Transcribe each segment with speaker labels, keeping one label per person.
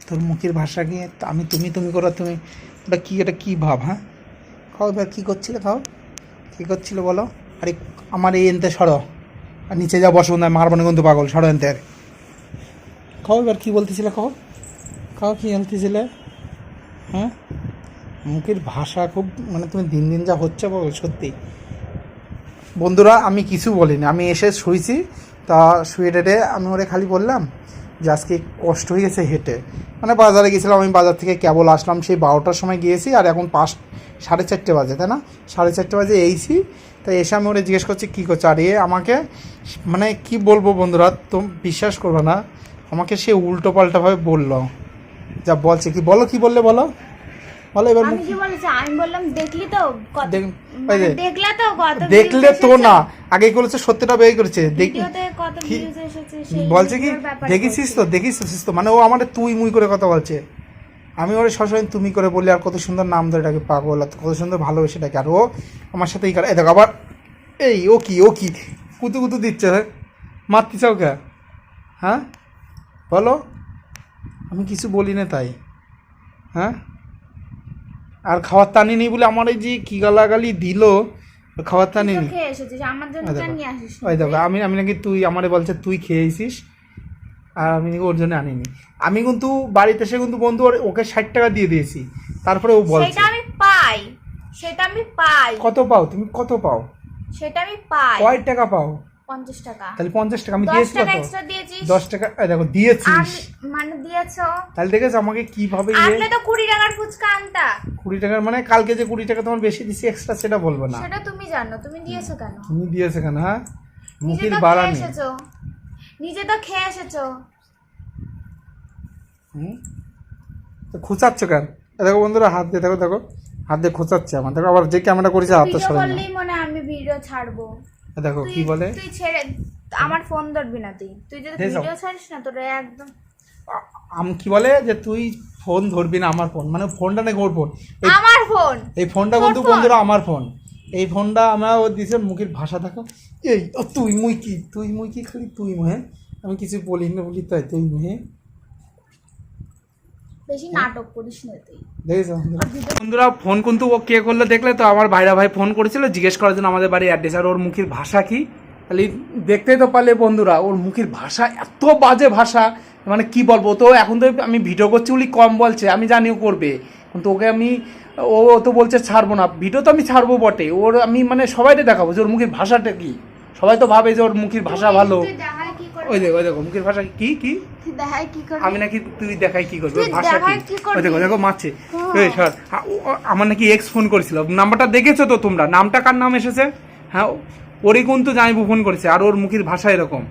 Speaker 1: তোর মুখের ভাষা কি আমি তুমি তুমি করো তুমি, এটা কি ভাব? হ্যাঁ, খাও এবার কী করছিলে, খাও কী করছিলে বলো? আরে আমার এই এনতে সরো, আর নিচে যা বসো না, মারবানে কিন্তু পাগল, সরো এনতে। আর খাও এবার কী বলতেছিলে, খাও খাও কী আনতেছিলে? হ্যাঁ, মুখের ভাষা খুব, মানে তুমি দিন দিন যা হচ্ছে বল, সত্যি বন্ধুরা আমি কিছু বলিনি, আমি এসে শুয়েছি। তা শুয়ে টেটে আমি ওরে খালি বললাম যে আজকে কষ্ট হয়ে গেছে হেঁটে, মানে বাজারে গেছিলাম আমি, বাজার থেকে কেবল আসলাম, সেই 12টার সময় গিয়েছি, আর এখন 4:30 বাজে, তাই না? 4:30 বাজে এইছি। তাই এসে আমি ওরে জিজ্ঞেস করছি কী করছে, আর এ আমাকে, মানে কি বলবো বন্ধুরা, তো বিশ্বাস করবে না, আমাকে সে উল্টো পাল্টাভাবে বললো, যা বলছে। কি বলো, কি বললে বলো বলো এবার।
Speaker 2: আমি কি বলেছি? আমি বললাম দেখলি তো কত, দেখলে তো কত,
Speaker 1: দেখলে তো না, আগে বলেছে সত্যিটা বের করেছে,
Speaker 2: ভিডিওতে কত ভিউজ এসেছে, সেই
Speaker 1: বলছে কি দেখেছিস তো, দেখিস তো, মানে ও আমাদের তুই মুই করে কথা বলছে। আমি ওরে সবসময় তুমি করে বলি, আর কত সুন্দর নাম ধরে ডাকে, পাগল, আর কত সুন্দর ভালোবেসে ডাকে, আর ও আমার সাথে এই করে। দেখো আবার এই ও কি কুতু কুতু দিচ্ছে, হ্যাঁ মারতে চাও কে? হ্যাঁ বলো, আমি কিছু বলি না তাই। হ্যাঁ, আর খাওয়ার টানি নেই বলে আমার এই যে কি গালাগালি দিল, খাওয়ার টানি নেই।
Speaker 2: খেয়ে এসেছিস আমার জন্য, কেন নিয়ে আসিস?
Speaker 1: ওই দেখো আমি নাকি তুই আমারে বলছে তুই খেয়েছিস, আর আমি নাকি ওর জন্য আনিনি। আমি কিন্তু বাড়িতে এসে কিন্তু বন্ধু ওকে 60 টাকা দিয়ে দিয়েছি, তারপরে ও বলছে
Speaker 2: সেটা আমি পাই।
Speaker 1: কত পাও তুমি, কত পাও?
Speaker 2: সেটা আমি পাই।
Speaker 1: কয় টাকা পাও?
Speaker 2: 50 টাকা।
Speaker 1: তাহলে 50 টাকা আমি দিয়েছি,
Speaker 2: 10 টাকা
Speaker 1: কত?
Speaker 2: এক্সট্রা দিয়েছিস।
Speaker 1: 10 টাকা দেখো দিয়েছিস,
Speaker 2: মানে দিয়েছো,
Speaker 1: তাহলে দেখেছো আমাকে কিভাবে
Speaker 2: আনলে তো 20 টাকার ফুচকা আনতা।
Speaker 1: 20 টাকার, মানে কালকে যে 20 টাকা তোমার বেশি দিছি এক্সট্রা, সেটা বলবো না।
Speaker 2: সেটা তুমি জানো, তুমি দিয়েছো কেন?
Speaker 1: তুমি দিয়েছো কেন? হ্যাঁ,
Speaker 2: নিজে
Speaker 1: মুখের
Speaker 2: তো
Speaker 1: বাড়া
Speaker 2: খেয়ে
Speaker 1: নেই।
Speaker 2: এসেছো, নিজে তো খেয়ে এসেছো।
Speaker 1: তো খুঁচাচ্ছ কেন? দেখো বন্ধুরা হাত দিয়ে, দেখো দেখো হাত দিয়ে খোঁচাচ্ছে আমার, দেখো আবার যে ক্যামেরা করেছে হাতটা
Speaker 2: ভিডিও
Speaker 1: সরে না।
Speaker 2: করলেই মনে হয় আমি ভিডিও ছাড়বো।
Speaker 1: দেখো কি বলে,
Speaker 2: তুই ছেড়ে আমার ফোন ধরবি না, তুই যদি ভিডিও ছাড়িস না তোর একদম।
Speaker 1: আমি কি বলে যে তুই ফোন ধরবি না, আমার ফোন, মানে ফোনটা নাকি ওর ফোন,
Speaker 2: আমার ফোন,
Speaker 1: এই ফোনটা কিন্তু বন্ধুরা আমার ফোন, এই ফোনটা আমরা ও দিয়েছে। মুখের ভাষা দেখো, এই তুই মুই কি খালি তুই মুহে, আমি কিছু বলি না বলি তাই তুই মুহে।
Speaker 2: বেশি নাটক করিস না তুই।
Speaker 1: দেখেছো বন্ধুরা, ফোন কিন্তু ও কে করলো দেখলে তো, আমার ভাইরা ভাই ফোন করেছিল জিজ্ঞেস করার জন্য আমাদের বাড়ির অ্যাড্রেস, আর ওর মুখের ভাষা কি খালি দেখতেই তো পারলে বন্ধুরা, ওর মুখের ভাষা এত বাজে ভাষা, মানে কি বলবো। তো এখন তো আমি ভিডিও করছি বলি কম বলছে, আমি জানিও করবে, কিন্তু ওকে আমি ও তো বলছে ছাড়বো না ভিডিও, তো আমি ছাড়বো বটে, ওর আমি মানে সবাইকে দেখাবো যে ওর মুখের ভাষাটা কি। সবাই তো ভাবে যে ওর মুখের ভাষা ভালো, ওই দেখো মুখের ভাষা কি কি আমি নাকি তুই দেখাই কি করবি, ভাষা কি, ওই দেখো দেখো মারছে। এই সর, আমার নাকি এক্স ফোন করেছিল, নাম্বারটা দেখেছো তো তোমরা, নামটা কার নাম এসেছে? হ্যাঁ, ওরই কিন্তু জানিবু ফোন করেছে, আর ওর মুখের ভাষা এরকম,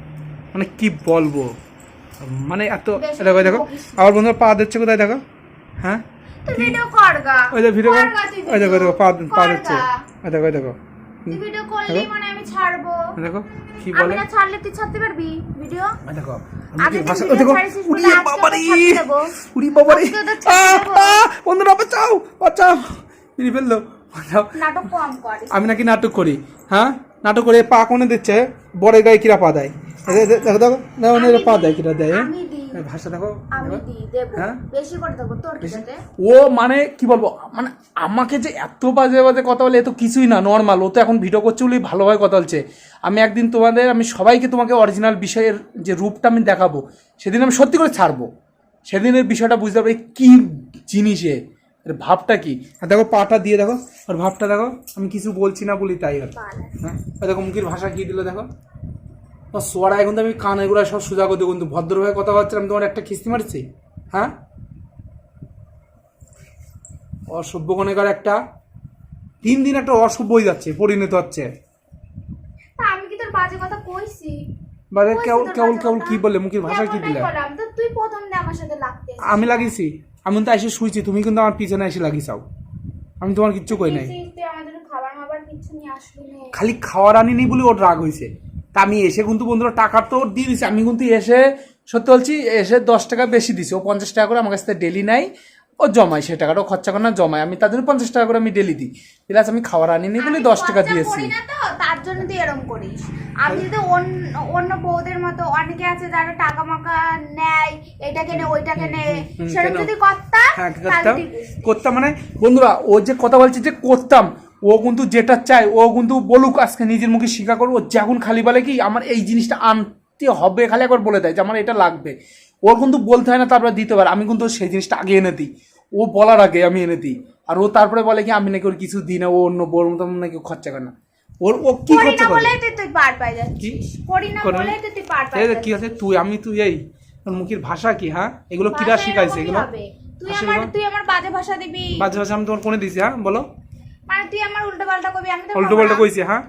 Speaker 1: মানে কি বলবো, মানে এত। দেখো দেখো আবার বন্ধুরা পা দিচ্ছে কোথায় দেখো। হ্যাঁ
Speaker 2: ভিডিও কর গা,
Speaker 1: ওই দেখো ভিডিও, ওই দেখো দেখো পা দিচ্ছে, ওই দেখো ওই দেখো
Speaker 2: ভিডিও করলেই মানে আমি ছাড়বো।
Speaker 1: দেখো কি বলে,
Speaker 2: আমি না ছাড়লে তুই ছাড়তে পারবি ভিডিও?
Speaker 1: দেখো
Speaker 2: আগে
Speaker 1: ভাষা,
Speaker 2: তুই
Speaker 1: দেখো
Speaker 2: ছাড়িস
Speaker 1: উড়ি
Speaker 2: বলে আজকে
Speaker 1: বাবারে,
Speaker 2: ছাড়তে দেবো।
Speaker 1: উড়ি বাবারে,
Speaker 2: আজকে ওদের ছাড়তে দেবো।
Speaker 1: বন্ধুরা বাঁচাও বাঁচাও, মেরে ফেললো, বাঁচাও।
Speaker 2: নাটক কম করিস।
Speaker 1: আমি নাকি নাটক করি? হ্যাঁ, নাটক করে পা কোনে দিচ্ছে, বড় গায়ে কিরা পা দেয়, দেখো দেখো দেখো পা দেয় কিরা দেয়,
Speaker 2: আমি দিই,
Speaker 1: ভাষা দেখো।
Speaker 2: আমি দিই দেবো,
Speaker 1: হ্যাঁ?
Speaker 2: বেশি করে দেবো তোর কিটাতে।
Speaker 1: ও মানে কি বলবো, মানে আমাকে যে এত বাজে বাজে কথা বলে, এ তো কিছুই না, নর্মাল। ও তো এখন ভিডিও করছে বলেই ভালোভাবে কথা বলছে। আমি একদিন আমি সবাইকে তোমাকে অরিজিনাল বিষয়ের যে রূপটা আমি দেখাবো, সেদিন আমি সত্যি করে ছাড়বো, সেদিনের বিষয়টা বুঝতে পারবে কি জিনিসে, ভাবটা কি। আর দেখো পাটা দিয়ে দেখো, ওর ভাবটা দেখো, আমি কিছু বলছি না বলি তাই। হ্যাঁ, দেখো মুখের ভাষা কি দিল দেখো, সোয়ারায় কিন্তু আমি কান এগুলো সব সোজা করতে, কিন্তু ভদ্রভাবে কথা বলছি, আমি তোমার একটা খিস্তি মারছি? হ্যাঁ, অসভ্য কোণেকার একটা, দিন দিন একটা অসভ্য হয়ে যাচ্ছে, পরিণত হচ্ছে।
Speaker 2: আমি কি তোর বাজে কথা কইছি?
Speaker 1: বাজে কেবল কেবল কেবল কি বলে, মুখের ভাষা কি দিলে?
Speaker 2: তো তুই প্রথম দিয়ে আমার সাথে লাগতে,
Speaker 1: আমি লাগিয়েছি, আমি তো এসে শুইছি, তুমি কিন্তু আমার পিছনে এসে লাগিয়েছাও, আমি তোমার কিচ্ছু কই নাই।
Speaker 2: তুই আমাদের খাবার মাবার কিছু নিয়ে আসবি না,
Speaker 1: খালি খাওয়ার আনিনি বলে ওর রাগ হয়েছে। তা আমি এসে কিন্তু বন্ধুরা টাকা তো ওর দিয়ে দিছি, আমি কিন্তু এসে সত্যি বলছি, এসে 10 টাকা বেশি দিছি, ও 50 টাকা করে আমার কাছ থেকে ডেলি নেয়, ও জমায়, সে টাকাটাও খরচা করে না, জমায়, আমি তার জন্য 50 টাকা করে আমি ডেলি দিই। প্লাস আমি খাওয়ার আনিনি বলে 10 টাকা দিয়েছি।
Speaker 2: তার তার জন্য তুই এরকম করিস। আমি যদি অন্য বউদের মতো, অনেকে আছে যারা টাকা মাকা নেয়, এটাকে নে ওইটাকে নে, সেরকম যদি করতাম তাহলে ঠিক আছে।
Speaker 1: করতাম মানে বন্ধুরা, ও যে কথা বলছে যে করতাম, ও কিন্তু যেটা চায় ও কিন্তু বলুক, আজকে নিজের মুখে স্বীকার করবো। ও যখন খালি বলে কি আমার এই জিনিসটা আনতে হবে, খালি একবার বলে দেয় যে আমার এটা লাগবে, ওর কিন্তু বলতে হয় না তারপরে দিতে পারে। আমি কিন্তু সেই জিনিসটা আগে এনে দিই, ও বলার আগে আমি এনে দিই। আর ও তারপরে বলে কি আমি নাকি ওর কিছু দিই না, ও অন্য বউর মতো নাকি খরচা করে না। ও কি খরচা করে?
Speaker 2: তুই পার পাই যাচ্ছিস, করি না বলে তুই পার পাই যাচ্ছিস।
Speaker 1: কি আছে তুই তুই এই তোর মুখের ভাষা কি? হ্যাঁ, এগুলো কিরা শিখাইছে এগুলো?
Speaker 2: তুই আমার বাজে ভাষা দিবি।
Speaker 1: বাজে ভাষা আমি তোমার কোনে দিছি? হ্যাঁ বলো।
Speaker 2: মানে তুই আমার উল্টো পাল্টা কবি, আমি তো
Speaker 1: উল্টো পাল্টা কইছি? হ্যাঁ,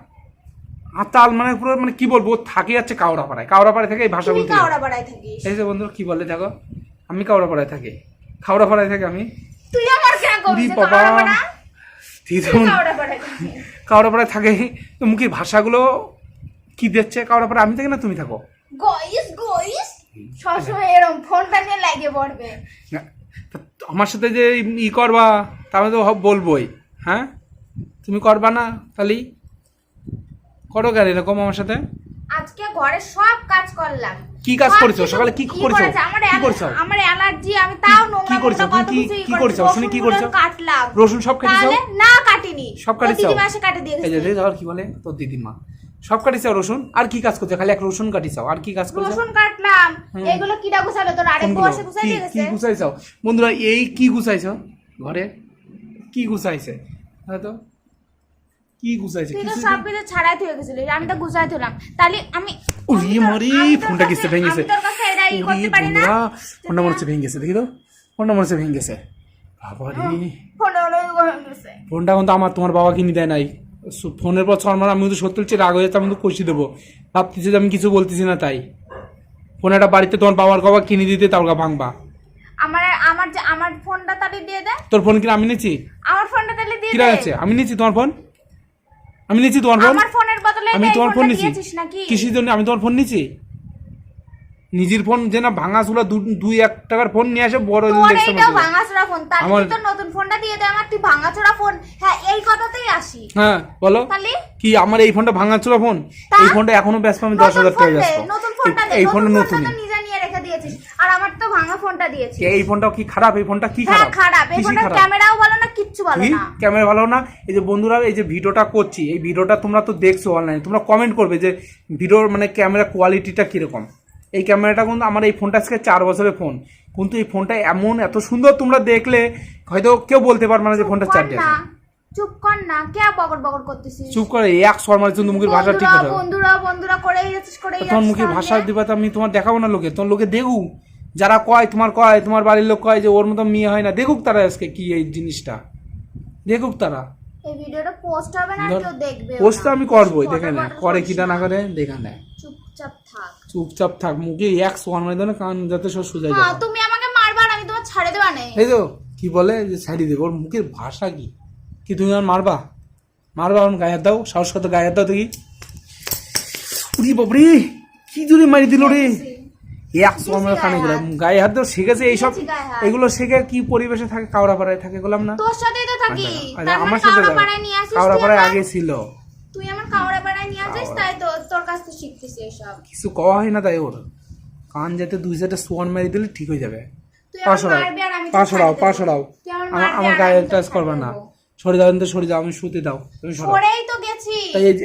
Speaker 1: আর তাল মানে পুরো মানে কি বলবো, থাকে যাচ্ছে কাউরাপাড়ায় থেকে এই ভাষা বলতে।
Speaker 2: কাউরাপাড়ায় থাকিস?
Speaker 1: এই যে বন্ধুরা কি বলে দেখো, আমি কাউরাপাড়ায় থাকি, খাওড়াপাড়ায় থাকি আমি।
Speaker 2: তুই আমার কেন কবি যে কাউরাপাড়া?
Speaker 1: কাউরাপাড়ায় থাকে, তো মুখের ভাষাগুলো কি দিচ্ছে কাউরাপাড়ায়? আমি থাকি না তুমি থাকো?
Speaker 2: গইস সবসময় এরকম ফোনটা নিয়ে লাগিয়ে পড়বে।
Speaker 1: আমার সাথে যে ই করবা তাহলে তো বলবোই। হ্যাঁ, তুমি করবা না তাহলে করো কেন এরকম আমার সাথে?
Speaker 2: আজকে ঘরে সব কাজ করলাম।
Speaker 1: কি কাজ করেছো সকালে? কি করেছো? কি করেছো?
Speaker 2: আমার অ্যালার্জি, আমি তাও নোংরা
Speaker 1: করেছো? কি করেছো? শুনি কি করেছো?
Speaker 2: কাটলাম।
Speaker 1: রসুন সব কেটেছো?
Speaker 2: তাহলে না কাটিনি,
Speaker 1: সব কাটিছো?
Speaker 2: দিদিমা এসে কেটে দিয়ে
Speaker 1: এই যে
Speaker 2: গেছে।
Speaker 1: ধর কি বলে তোর দিদিমা সব কাটিছো রসুন? আর কি কাজ করছো? খালি এক রসুন কাটিছো, আর কি কাজ করছো?
Speaker 2: রসুন কাটলাম, এগুলো কিডা গুছালো? তোর আরেক বউ এসে গুছাই দিয়ে গেছে।
Speaker 1: কি গুছাইছো বন্ধুরা? এই কি গুছাইছো ঘরে? কি গুছাইছে হয়তো? কি গুছাইছে?
Speaker 2: তুই তো সব কিছু ছাড়াই থেকে গেছিলি, আমি তো গুছাই দিলাম। তাহলে আমি
Speaker 1: ওরে মারি, ফোনটা কিসে ভেঙে গেছে?
Speaker 2: তোর কাছে এটাই করতে পারি না।
Speaker 1: ফোনটা মনে হচ্ছে ভেঙে গেছে, দেখি তো ফোনটা মনে হচ্ছে ভেঙে গেছে। বাবা রে, ফোনটা কিন্তু আমার, তোমার বাবা কিনে দেয় নাই। ফোনের পর ছড় আমি তো সত্যি রাগ হয়ে যাচ্ছে, আমি তো কষি দেবো। ভাবতেছি যে আমি কিছু বলতেছি না তাই। ফোন একটা বাড়িতে তোমার বাবার বাবা কিনে দিতে তাও ভাঙবা।
Speaker 2: আমার ফোনটা তাহলে দিয়ে দে।
Speaker 1: তোর ফোন কিনা আমি নিচ্ছি?
Speaker 2: আমার ফোনটা তাহলে দিয়ে দে।
Speaker 1: কিরা আছে? আমি নিচ্ছি তোমার ফোন, আমি নিচ্ছি তোমার ফোন।
Speaker 2: আমার ফোনের বদলে
Speaker 1: আমি তোমার ফোন নিচ্ছি
Speaker 2: নাকি?
Speaker 1: কিসের জন্য আমি তোমার ফোন নিচ্ছি? নিজের ফোন যে না ভাঙা চুলা 2-1 টাকার ফোন নিয়ে আসে বড়
Speaker 2: ভাঙাচোরা ফোন, তাহলে তো নতুন ফোনটা দিয়ে দে আমার। তুই ভাঙাচোরা ফোন, হ্যাঁ এই কথাতেই আসি।
Speaker 1: হ্যাঁ বলো
Speaker 2: তাহলে
Speaker 1: কি আমার এই ফোনটা ভাঙাচোরা ফোন? এই ফোনটা এখনো ব্যস্ত, আমি 10,000 টাকা ব্যস্ত।
Speaker 2: নতুন ফোনটা দে।
Speaker 1: এই ফোনটা নতুন
Speaker 2: নিজে নিয়ে রেখে দিয়েছিস, আর আমার তো ভাঙা ফোনটা দিয়েছিস।
Speaker 1: এই ফোনটা কি খারাপ? এই ফোনটা কি
Speaker 2: হ্যাঁ
Speaker 1: খারাপ?
Speaker 2: খারাপ। এই ফোনটার ক্যামেরাও ভালো না, কিচ্ছু ভালো না।
Speaker 1: ক্যামেরা ভালো না? এই যে বন্ধুরা এই যে ভিডিওটা করছি, এই ভিডিওটা তোমরা তো দেখছো অনলাইনে, তোমরা কমেন্ট করবে যে ভিডিওর মানে ক্যামেরা কোয়ালিটিটা কিরকম। এই ক্যামেরাটা কিন্তু আমার এই ফোনটা আজকে 4 বছরের ফোন, কিন্তু এই ফোনটা এমন এত সুন্দর তোমরা দেখলে হয়তো কেউ বলতে পারবে না যে ফোনটা চার্জ আছে।
Speaker 2: চুপ কর না, কে বকর বকর করতেছিস?
Speaker 1: চুপ করে এক শর্মার জন্য মুখের ভাষা ঠিক করে।
Speaker 2: বন্ধুরা করেই যাচ্ছিস, করেই যাচ্ছিস।
Speaker 1: তোমার মুখের ভাষা দিবা তো আমি তোমার দেখাবো না লোকে, তোমার লোকে দেখুক, যারা কয় তোমার বাড়ির লোক কয় যে ওর মতো মেয়ে হয় না, দেখুক তারা আজকে কি এই জিনিসটা, দেখুক তারা।
Speaker 2: এই ভিডিওটা পোস্ট হবে না, কেউ দেখবে না।
Speaker 1: পোস্ট আমি করবই, দেখে না করে কিটা না করে দেখা নেয়। চুপচাপ থাক, মুখে এক শর্মার জন্য কান যাতে সব সুজাই যায়।
Speaker 2: তুমি আমাকে মারবা আর আমি তোমার ছেড়ে দেবা না।
Speaker 1: এই তো কি বলে যে ছাড়ি দেবে, ওর মুখের ভাষা কি? কি তুমি আর মারবা? আমার গায়ে হাত দাও, সাহস কত গায়ে হাত দাও দেখি। উরি বাবরি, কি জোরে মারি দিল রে! গায়ে হাত দাও শিখেছে এইসব, এগুলো শিখে কি পরিবেশে থাকে? কাউরাপাড়ায় থাকে বললাম না?
Speaker 2: তোর সাথেই তো থাকি।
Speaker 1: আমার সাথে কাউরাপাড়ায় আগে ছিল।
Speaker 2: তুই আমার কাউরাপাড়ায় নিয়ে আসিস, তাই তো তোর কাছ থেকে শিখতেছি এসব।
Speaker 1: কিছু কওয়া হয় না তাই ওর কান যাতে 2-4টা সোয়ান মারি দিলে ঠিক হয়ে যাবে। পাশড়াও আমার গায়ে টাচ করবে না। সরে যাও, সরে যাও, আমি শুতে দাও। তুমি
Speaker 2: সরেই তো গেছি।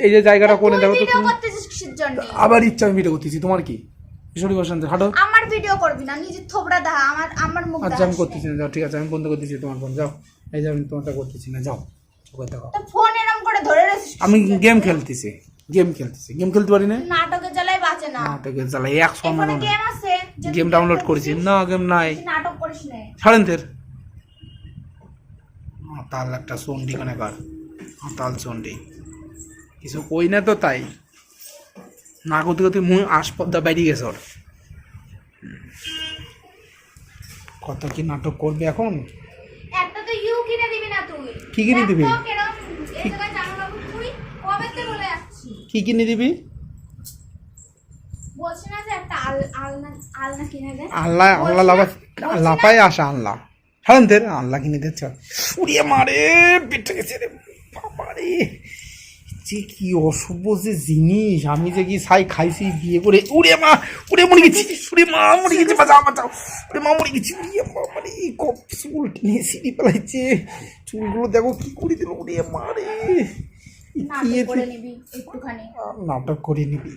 Speaker 1: এই যে জায়গাটা কোণে দেখো তো।
Speaker 2: ভিডিও করতেছিস কিসের জন্য?
Speaker 1: আবার ইচ্ছা আমি ভিডিও করতেছি, তোমার কি? সরি বসন্ত হাঁটো।
Speaker 2: আমার ভিডিও করবি না, নিজে থোবড়া দেখা, আমার মুখ দেখা।
Speaker 1: আচ্ছা আমি করতেছি না, যাও ঠিক আছে, আমি বন্ধ করতেছি তোমার ফোন, যাও। এই যে আমি তোমারটা করতেছি না, যাও চোখে দেখো।
Speaker 2: তো ফোন এরকম করে ধরে রেছিস?
Speaker 1: আমি গেম খেলতেছি, গেম খেলতে পারি না।
Speaker 2: নাটকের জ্বালায় বাঁচে না।
Speaker 1: নাটকের জ্বালায় এক সময়
Speaker 2: এখানে গেম আছে,
Speaker 1: গেম ডাউনলোড করেছি না, গেম নাই।
Speaker 2: নাটক করিস না
Speaker 1: ছাড়েনতের তাল একটা চন্ডি কানে কার তাল চন্ডি কিছু কই না তো তাই না করতে করতে মুখ আসপদ্দা বেরিয়ে গেছে ওর। কত কি নাটক করবে এখন?
Speaker 2: একটা তো ইউ কিনে দিবি না তুই?
Speaker 1: কি কিনে দিবি?
Speaker 2: এই জায়গায় জামাকাপড় তুই কবে থেকে বলে আসছিস?
Speaker 1: কি কিনে দিবি?
Speaker 2: বলছি না যে একটা আলনা কিনে দে।
Speaker 1: আল্লাহ লাপায় আসা আল্লাহ ছাড়েনতের আল্লাহ কিনে দিচ্ছ। উড়িয়ে মারে পেটে গেছে রে বাবা রে, যে কি অসভ্য যে জিনিস, আমি যে কি ছাই খাইছি বিয়ে করে। উড়ে মা, উড়ে মরে গেছি, উড়ে মা মরে গেছি, বাঁচাও বাঁচাও, উড়ে মা মরে গেছি। উড়ে বাবারে কপ চুল টেনে সিঁড়ি পেলাইছে, চুলগুলো দেখো কি করে দিল। উড়ে মা রে,
Speaker 2: নাটক করে নিবি একটুখানি,
Speaker 1: নাটক করে নিবি।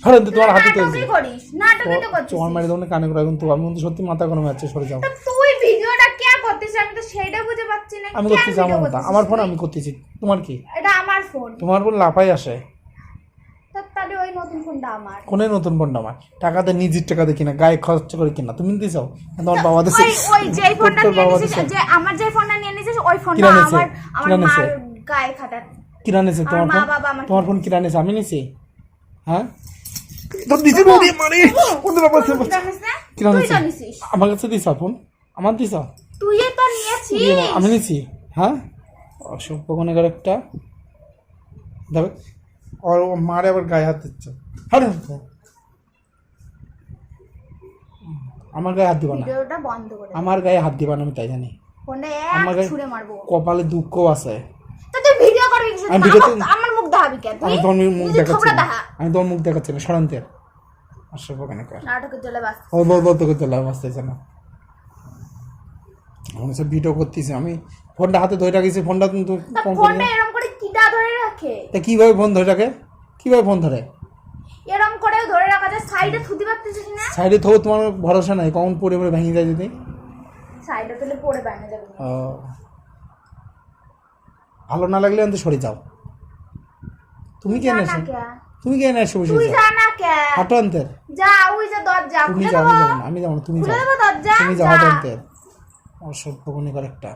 Speaker 1: সরেন তো, তোমার হাতে তো
Speaker 2: নাটকই করিস, নাটকই তো করছিস।
Speaker 1: তোমার মারি দোকানে কানে করে কিন্তু আমি কিন্তু সত্যি মাথা গরম হচ্ছে। সরে যাও।
Speaker 2: তো তুই ভিডিওটা কে করতেছিস আমি তো সেইটা বুঝে পাচ্ছি না।
Speaker 1: আমি
Speaker 2: কেন
Speaker 1: করতেছি আমার
Speaker 2: video
Speaker 1: মতো,
Speaker 2: করতেছিস
Speaker 1: আমার ফোন
Speaker 2: তুই?
Speaker 1: আমি করতেছি। তোমার কি?
Speaker 2: এটা আমার ফোন।
Speaker 1: তোমার ফোন লাফাই আসে।
Speaker 2: তাহলে ওই নতুন ফোনটা আমার।
Speaker 1: কোনে নতুন ফোনটা আমার? টাকাতে নিজের টাকাতে কিনা, গায়ে খরচ করে কিনা। তুমি দিছো তোমার বাবা দিছে?
Speaker 2: ওই যেই ফোনটা নিয়ে নিছিস, যে আমার যে ফোনটা নিয়ে নিছিস ওই ফোনটা
Speaker 1: কিরা নিছে?
Speaker 2: আমার
Speaker 1: কিরা নিছে?
Speaker 2: মার গায়ে খাটা।
Speaker 1: কিরা নিছে তোমার
Speaker 2: আমার মা
Speaker 1: ফোন?
Speaker 2: বাবা আমার
Speaker 1: তোমার ফোন কিরা নিছে? আমি নিছি? হ্যাঁ তো দিছি বলি মানে ওদের বাবা
Speaker 2: তুই জানিস না?
Speaker 1: কিরা
Speaker 2: তুই
Speaker 1: নিছে?
Speaker 2: জানিস?
Speaker 1: আমার কাছে দিছা ফোন? আমার দিছা?
Speaker 2: তুই তো নিয়েছিস।
Speaker 1: আমি নিছি? হ্যাঁ অসভ্য কোনে করে একটা। দেখো আর ও মারে আবার গায়ে হাত দিচ্ছে। আরে আমার গায়ে হাত দিবা না,
Speaker 2: ভিডিওটা বন্ধ করে দে।
Speaker 1: আমার গায়ে হাত দিবা না, আমি তাই জানি।
Speaker 2: ফোনটা
Speaker 1: আমার
Speaker 2: এক
Speaker 1: গায়ে
Speaker 2: ছুঁড়ে মারবো।
Speaker 1: কপালে দুঃখ আছে।
Speaker 2: তো তুই ভিডিও করবি কিছু
Speaker 1: আমি ভিডিওতে-
Speaker 2: আমার মুখ দেখাবি কেন?
Speaker 1: আমি তোমার মুখ
Speaker 2: নিজে
Speaker 1: দেখাচ্ছি
Speaker 2: খবরা
Speaker 1: না,
Speaker 2: দেখা।
Speaker 1: আমি তোমার মুখ দেখাচ্ছি না। সরান্তের অসভ্য কেন কর।
Speaker 2: নাটকের চলে বাস।
Speaker 1: ও বল বল, তোকে তো লাভ আসতেছে না। আমি সব ভিডিও করতেছি, আমি ফোনটা হাতে ধরে রাখিছি। ফোনটা কিন্তু
Speaker 2: তা ফোনটা এরকম করে কিটা ধরে রাখে?
Speaker 1: তা কিভাবে ফোন ধরে রাখে? কিভাবে ফোন ধরে?
Speaker 2: এরকম করেও ধরে রাখা যায়, সাইডে থুতি পারতেছিস না?
Speaker 1: সাইডে থো, তোমার ভরসা নাই, কখন পড়ে পড়ে ভেঙে যায় যদি।
Speaker 2: সাইডে তুলে পড়ে বাইরে যাবে না।
Speaker 1: ও, ভালো না লাগলে অন্ত সরে যাও। তুমি কেন
Speaker 2: যা না
Speaker 1: এসো?
Speaker 2: কে?
Speaker 1: তুমি কেন এসে বসে
Speaker 2: তুই যা না কে?
Speaker 1: হাঁটো অন্তের।
Speaker 2: যা ওই যে দরজা
Speaker 1: তুমি
Speaker 2: খুলে
Speaker 1: যাও,
Speaker 2: দেবো।
Speaker 1: আমি যাবো না, তুমি
Speaker 2: খুলে
Speaker 1: যাও,
Speaker 2: দেবো দরজা।
Speaker 1: তুমি যাও
Speaker 2: যা।
Speaker 1: হাঁটো অন্তের। অসভ্য কোনে করে একটা,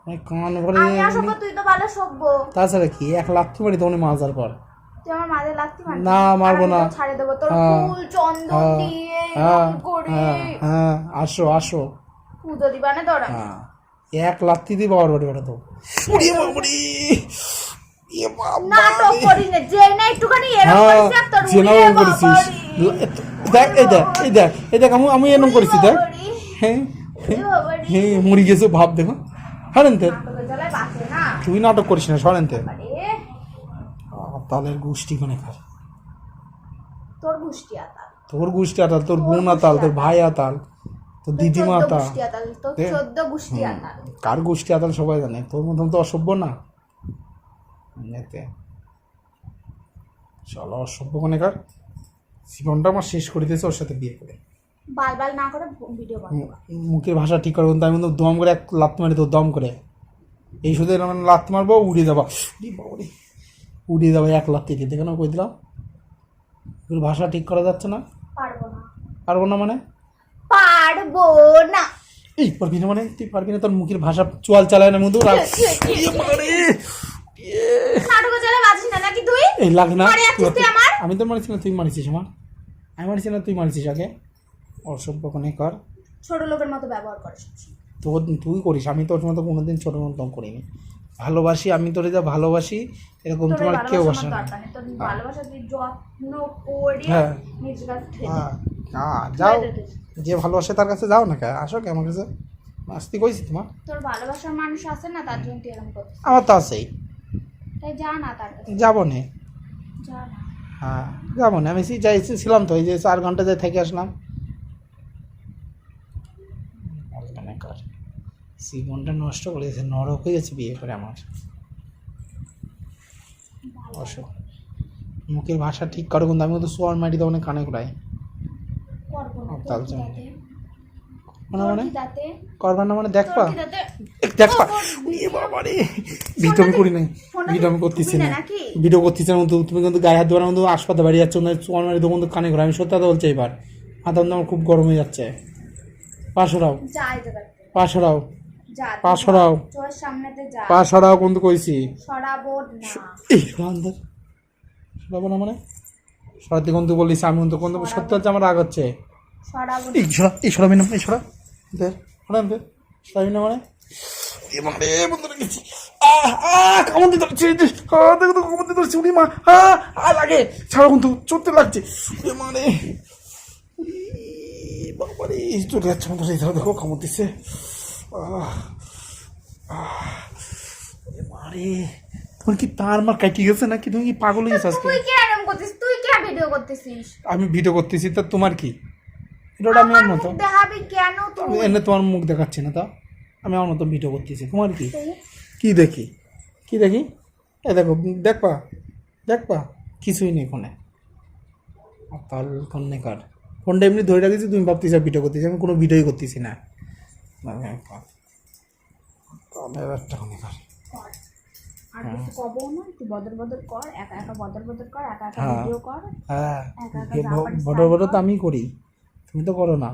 Speaker 1: অনেক কান ভরে।
Speaker 2: আমি অসভ্য, তুই তো ভালো সভ্য।
Speaker 1: তাছাড়া কি এক লাথি মারি তখন মাজার পর।
Speaker 2: তুই আমার মাঝে লাগতে পারবি
Speaker 1: না, মারবো না।
Speaker 2: ছাড়ে দেবো তোর
Speaker 1: হ্যাঁ,
Speaker 2: ফুল চন্দন
Speaker 1: হ্যাঁ,
Speaker 2: দিয়ে
Speaker 1: হ্যাঁ,
Speaker 2: রং করে
Speaker 1: হ্যাঁ, হ্যাঁ, আসো আসো।
Speaker 2: পুজো দিবা না তোরা?
Speaker 1: হ্যাঁ, এক লাথি দিয়ে বাবার বাড়ি পাঠাতো। উড়িয়ে বাবারে, ইয়ে বাবা
Speaker 2: নাটক
Speaker 1: রে।
Speaker 2: করি না, যে না একটুখানি এরকম
Speaker 1: হ্যাঁ,
Speaker 2: করিস আর তোর
Speaker 1: জেনাও
Speaker 2: উড়িয়ে
Speaker 1: করেছিস।
Speaker 2: বাবারে।
Speaker 1: দেখ এই দেখ এই দেখ এই দেখ, আমি এরকম করেছি দেখ। হ্যাঁ
Speaker 2: উড়িয়ে বাবারে।
Speaker 1: হ্যাঁ, মরি গেছো ভাব দেখো। হারেনতে
Speaker 2: নাটকের জ্বালায় বাঁচে না।
Speaker 1: তুই নাটক করিস না, সরেনতে।
Speaker 2: আরে,
Speaker 1: তালের গোষ্ঠী কোনে খার।
Speaker 2: তোর গুষ্টি আতাল।
Speaker 1: তোর গোষ্ঠী আতাল, তোর বোন আতাল, তোর ভাই আতাল, তোর দিদিমা
Speaker 2: তোর
Speaker 1: আতাল।
Speaker 2: গুষ্টি আতাল, তোর
Speaker 1: দে।
Speaker 2: 14 গুষ্টি আতাল।
Speaker 1: কার গোষ্ঠী আতাল সবাই জানে, তোর মতন তো অসভ্য না। এতে চলো অসভ্য কোনে কার, জীবনটা আমার শেষ করে দিয়েছে ওর সাথে বিয়ে করে।
Speaker 2: বাল না করে ভিডিও বানাবো।
Speaker 1: মুখের ভাষা ঠিক করে কিন্তু আমি কিন্তু দম করে এক লাত মারি তো, দম করে এই শুধু এরকম লাত মারবো, উড়িয়ে যাবা। উড়িয়ে যাবো এক লাত দিয়ে, দেখে না কই দিলাম। ওর ভাষা ঠিক করা যাচ্ছে না।
Speaker 2: পারবো না।
Speaker 1: পারবো না মানে?
Speaker 2: পারবো না।
Speaker 1: এই পারবি না মানে? তুই পারবি না, তোর মুখের ভাষা চোয়াল চালায় না মধু।
Speaker 2: নাটকের জ্বালায় বাঁচিস না নাকি তুই?
Speaker 1: এই লাগ না,
Speaker 2: মারি আছিস তুই আমার?
Speaker 1: আমি তো মারিছি না, তুই মারিছিস আমার। আমি মারিছি না, তুই মারিছিস আগে। অসভ্য কোনে কর,
Speaker 2: ছোট লোকের মতো ব্যবহার করিস।
Speaker 1: তোর তুই করিস, আমি তোর মতো কোনোদিন ছোট মতন করিনি। ভালোবাসি আমি তোরে, যা ভালোবাসি এরকম তোমার কেউ বাসে না।
Speaker 2: তোর ভালোবাসা তুই যত্ন করে
Speaker 1: হ্যাঁ।
Speaker 2: নিজের কাছে ঠেলে
Speaker 1: হ্যাঁ, হ্যাঁ, যাও, যে ভালোবাসে তার কাছে যাও না, কে আসো কে আমার কাছে। আসতে কইছি তোমার,
Speaker 2: তোর ভালোবাসার মানুষ আছে না, তার জন্য তুই এরকম করছিস।
Speaker 1: আমার তো আছেই।
Speaker 2: তাই যা না তার কাছে,
Speaker 1: যাবো না।
Speaker 2: যা না।
Speaker 1: হ্যাঁ যাবো না, আমি ছিলাম তো, এই যে 4 ঘন্টা যাই থেকে আসলাম। জীবনটা নষ্ট করেছে, নরক হয়ে গেছে বিয়ে করে আমার। অসুখ, মুখের ভাষা ঠিক করো কিন্তু আমি তো সোয়ার মাটি তখন কানে ঘুরাই।
Speaker 2: করবো না।
Speaker 1: তাল
Speaker 2: তোর কি
Speaker 1: চাই।
Speaker 2: তাতে?
Speaker 1: মানে
Speaker 2: তোর
Speaker 1: মানে
Speaker 2: কি তাতে?
Speaker 1: করবার না মানে দেখবা,
Speaker 2: তোর কি তাতে?
Speaker 1: দেখবা।
Speaker 2: ও,
Speaker 1: এ বাবা রে, ভিডিও আমি করি নাই,
Speaker 2: ফোনটা
Speaker 1: ভিডিও আমি
Speaker 2: তুই
Speaker 1: করতেছি
Speaker 2: ধুবি
Speaker 1: না,
Speaker 2: না নাকি?
Speaker 1: ভিডিও করতেছি না কিন্তু তুমি কিন্তু গায়ে হাত দেওয়ার মতো হাসপাতালে বাড়ি যাচ্ছ না, সোয়ার মাটি তখন তো কানে ঘুরাই। আমি সত্যি কথা বলছি, এবার মাথা আমার খুব গরম হয়ে যাচ্ছে। পাশরাও
Speaker 2: যা এই জায়গাতে।
Speaker 1: পাশরাও
Speaker 2: যা, তুই
Speaker 1: পা সরাও,
Speaker 2: চোখের সামনেতে যা।
Speaker 1: পা সরাও কিন্তু কইছি।
Speaker 2: সরাবো না।
Speaker 1: এই সরান্দর সরাবো না মানে? সরাতে কিন্তু বলিস, আমি কিন্তু কিন্তু সত্যি হচ্ছে আমার রাগ হচ্ছে।
Speaker 2: সরাবো না।
Speaker 1: এই সরা, এই সরাবি না, এই সরা দের সরান দের, সরাবি না মানে? এবারে বন্ধুরা গেছি, কামড় দিতে পারছি, দেখো তো কামড় দিতে পারছি। উনি মা লাগে, ছাড়া কিন্তু চড়তে লাগছে মানে। বাবারে চলে যাচ্ছে মতো, দেখো কামড় দিচ্ছে। মারে এখন কি তার মার কাটি গেছে নাকি? তুমি কি পাগল হয়ে গেছো আজকে?
Speaker 2: তুই কে এরকম করছিস? তুই কে ভিডিও করতেছিস?
Speaker 1: আমি ভিডিও করতেছি, তা তোমার কি? এটা আমি
Speaker 2: আমার
Speaker 1: আমার
Speaker 2: মুখ
Speaker 1: মতো
Speaker 2: দেখাবি কেন
Speaker 1: আমি
Speaker 2: তুই?
Speaker 1: এনে তোমার মুখ দেখাচ্ছি না, তা আমি আমার মতো ভিডিও করতেছি, তোমার কি?
Speaker 2: তুই?
Speaker 1: কি দেখি? কি দেখি? এ দেখো, দেখবা দেখবা কিছুই নেই ফোনে। কাল ফোনে কার ফোনটা এমনি ধরে রাখেছি, তুমি ভাবতেছি ভিডিও করতেছি, আমি কোনো ভিডিওই করতেছি না। তাহলে একটা ফোনে কার
Speaker 2: কর। আর কিছু কবও না, তুই বদর বদর কর, একা একা বদর বদর কর, একা একা
Speaker 1: হ্যাঁ।
Speaker 2: ভিডিও কর,
Speaker 1: হ্যাঁ,
Speaker 2: একা একা যা পারিস
Speaker 1: বড়
Speaker 2: তাই
Speaker 1: বড়
Speaker 2: কর।
Speaker 1: তো আমি করি, তুমি তো করো না।